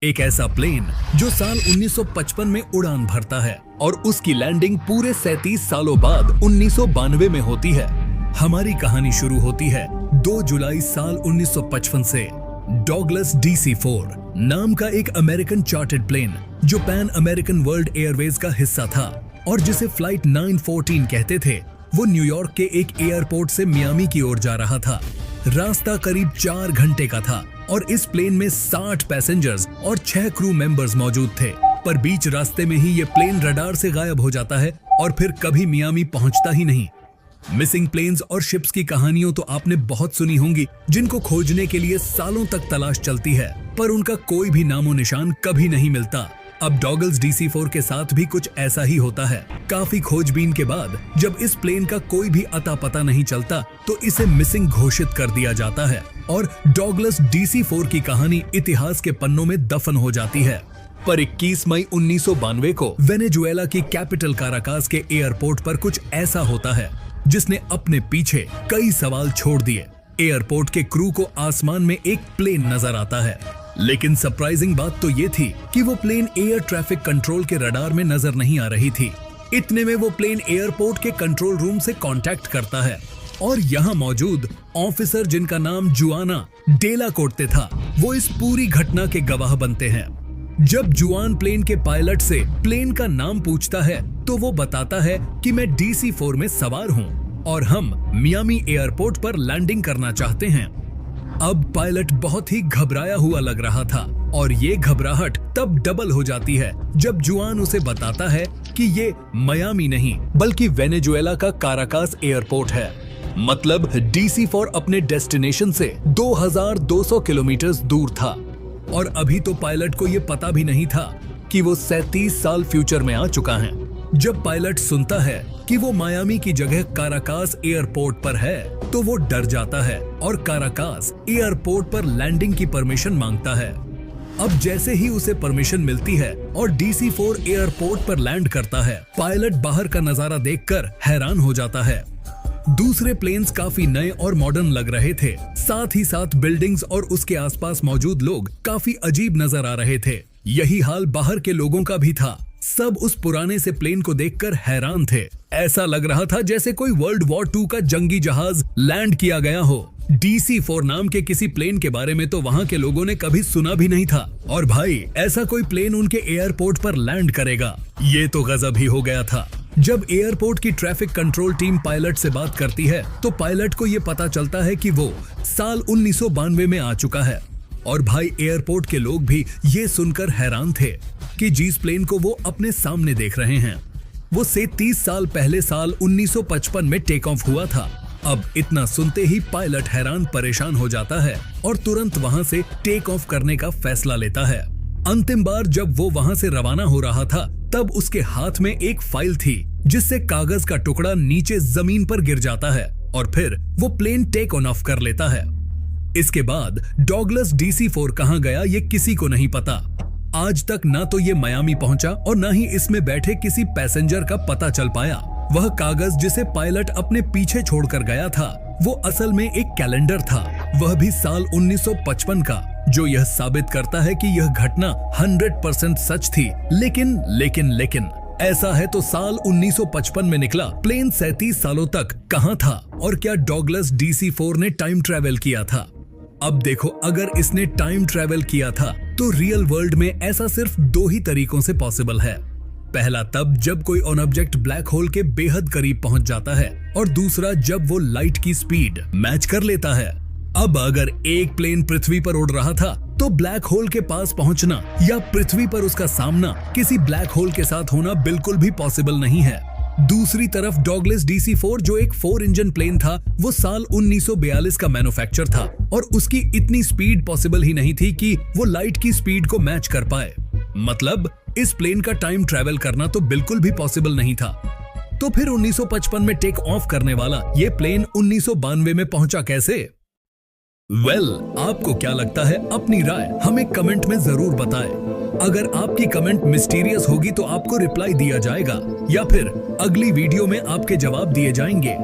एक ऐसा प्लेन जो साल 1955 में उड़ान भरता है और उसकी लैंडिंग पूरे 37 सालों बाद 1992 में होती है। हमारी कहानी शुरू होती है 2 जुलाई साल 1955 से। डॉगलस DC-4 नाम का एक अमेरिकन चार्टर्ड प्लेन जो पैन अमेरिकन वर्ल्ड एयरवेज का हिस्सा था और जिसे फ्लाइट 914 कहते थे, वो न्यूयॉर्क के एक एयरपोर्ट से मियामी की ओर जा रहा था। रास्ता करीब 4 घंटे का था और इस प्लेन में 60 पैसेंजर्स और 6 क्रू मेंबर्स मौजूद थे। पर बीच रास्ते में ही ये प्लेन रडार से गायब हो जाता है और फिर कभी मियामी पहुंचता ही नहीं। मिसिंग प्लेन्स और शिप्स की कहानियों तो आपने बहुत सुनी होंगी, जिनको खोजने के लिए सालों तक तलाश चलती है, पर उनका कोई भी नामो निशान कभी नहीं मिलता। अब डॉगल्स DC-4 के साथ भी कुछ ऐसा ही होता है। काफी खोजबीन के बाद जब इस प्लेन का कोई भी अता पता नहीं चलता तो इसे मिसिंग घोषित कर दिया जाता है और डॉगलस DC-4 की कहानी इतिहास के पन्नों में दफन हो जाती है। पर 21 मई 1992 को वेनेजुएला की कैपिटल काराकास के एयरपोर्ट पर कुछ ऐसा होता है जिसने अपने पीछे कई सवाल छोड़ दिए। एयरपोर्ट के क्रू को आसमान में एक प्लेन नजर आता है, लेकिन सरप्राइजिंग बात तो ये थी कि वो प्लेन एयर ट्रैफिक कंट्रोल के रडार में नजर नहीं आ रही थी। इतने में वो प्लेन एयरपोर्ट के कंट्रोल रूम से कांटेक्ट करता है और यहाँ मौजूद ऑफिसर, जिनका नाम जुआना डेला कोर्टे था, वो इस पूरी घटना के गवाह बनते हैं। जब जुआन प्लेन के पायलट से प्लेन का नाम पूछता है तो वो बताता है कि मैं DC-4 में सवार हूँ और हम मियामी एयरपोर्ट पर लैंडिंग करना चाहते हैं। अब पायलट बहुत ही घबराया हुआ लग रहा था और ये घबराहट तब डबल हो जाती है जब जुआन उसे बताता है कि ये मियामी नहीं बल्कि वेनेजुएला का काराकास एयरपोर्ट है। मतलब DC-4 अपने डेस्टिनेशन से 2200 किलोमीटर दूर था और अभी तो पायलट को ये पता भी नहीं था कि वो 37 साल फ्यूचर में आ चुका है। जब पायलट सुनता है कि वो मियामी की जगह काराकास एयरपोर्ट पर है तो वो डर जाता है और काराकास एयरपोर्ट पर लैंडिंग की परमिशन मांगता है। अब जैसे ही उसे परमिशन मिलती है और DC-4 एयरपोर्ट पर लैंड करता है, पायलट बाहर का नजारा देखकर हैरान हो जाता है। दूसरे प्लेन्स काफी नए और मॉडर्न लग रहे थे, साथ ही साथ बिल्डिंग्स और उसके आसपास मौजूद लोग काफी अजीब नजर आ रहे थे। यही हाल बाहर के लोगों का भी था। सब उस पुराने से प्लेन को देखकर हैरान थे। ऐसा लग रहा था जैसे कोई वर्ल्ड वॉर 2 का जंगी जहाज लैंड किया गया हो। DC-4 नाम के किसी प्लेन के बारे में तो वहां के लोगों ने कभी सुना भी नहीं था और भाई ऐसा कोई प्लेन उनके एयरपोर्ट पर लैंड करेगा, ये तो गजब ही हो गया था। जब एयरपोर्ट की ट्रैफिक कंट्रोल टीम पायलट से बात करती है तो पायलट को ये पता चलता है कि वो साल 1992 में आ चुका है और भाई एयरपोर्ट के लोग भी ये सुनकर हैरान थे कि जिस प्लेन को वो अपने सामने देख रहे हैं वो 37 साल पहले साल 1955 में टेक ऑफ हुआ था। अब इतना सुनते ही पायलट हैरान परेशान हो जाता है और तुरंत वहां से टेक ऑफ करने का फैसला लेता है। अंतिम बार जब वो वहां से रवाना हो रहा था तब उसके हाथ में एक फाइल थी जिससे कागज का टुकड़ा नीचे जमीन पर गिर जाता है और फिर वो प्लेन टेक ऑफ कर लेता है। इसके बाद डॉगलस DC-4 कहां गया ये किसी को नहीं पता। आज तक ना तो ये मियामी पहुंचा और ना ही इसमें बैठे किसी पैसेंजर का पता चल पाया। वह कागज जिसे पायलट अपने पीछे छोड़कर गया था वो असल में एक कैलेंडर था, वह भी साल 1955 का, जो यह साबित करता है कि यह घटना 100% सच थी। लेकिन ऐसा है तो साल 1955 में निकला प्लेन 37 सालों तक कहां था और क्या डॉगलस DC-4 ने टाइम ट्रेवल किया था? अब देखो, अगर इसने टाइम ट्रेवल किया था तो रियल वर्ल्ड में ऐसा सिर्फ 2 ही तरीकों से पॉसिबल है। पहला तब जब कोई ऑन ऑब्जेक्ट ब्लैक होल के बेहद करीब पहुंच जाता है और दूसरा जब वो लाइट की स्पीड मैच कर लेता है। अब अगर एक प्लेन पृथ्वी पर उड़ रहा था तो ब्लैक होल के पास पहुंचना या पृथ्वी पर उसका सामना किसी ब्लैक होल के साथ होना बिल्कुल भी पॉसिबल नहीं है। दूसरी तरफ डॉगलस DC-4 जो एक 4 इंजन प्लेन था वो साल 1942 का मैन्युफैक्चर था और उसकी इतनी स्पीड पॉसिबल ही नहीं थी कि वो लाइट की स्पीड को मैच कर पाए। मतलब इस प्लेन का टाइम ट्रैवल करना तो बिल्कुल भी पॉसिबल नहीं था। तो फिर 1955 में टेक ऑफ करने वाला ये प्लेन 1992 में पहुंचा कैसे? आपको क्या लगता है? अपनी राय हमें कमेंट में जरूर बताएं। अगर आपकी कमेंट मिस्टीरियस होगी तो आपको रिप्लाई दिया जाएगा या फिर अगली वीडियो में आपके जवाब दिए जाएंगे।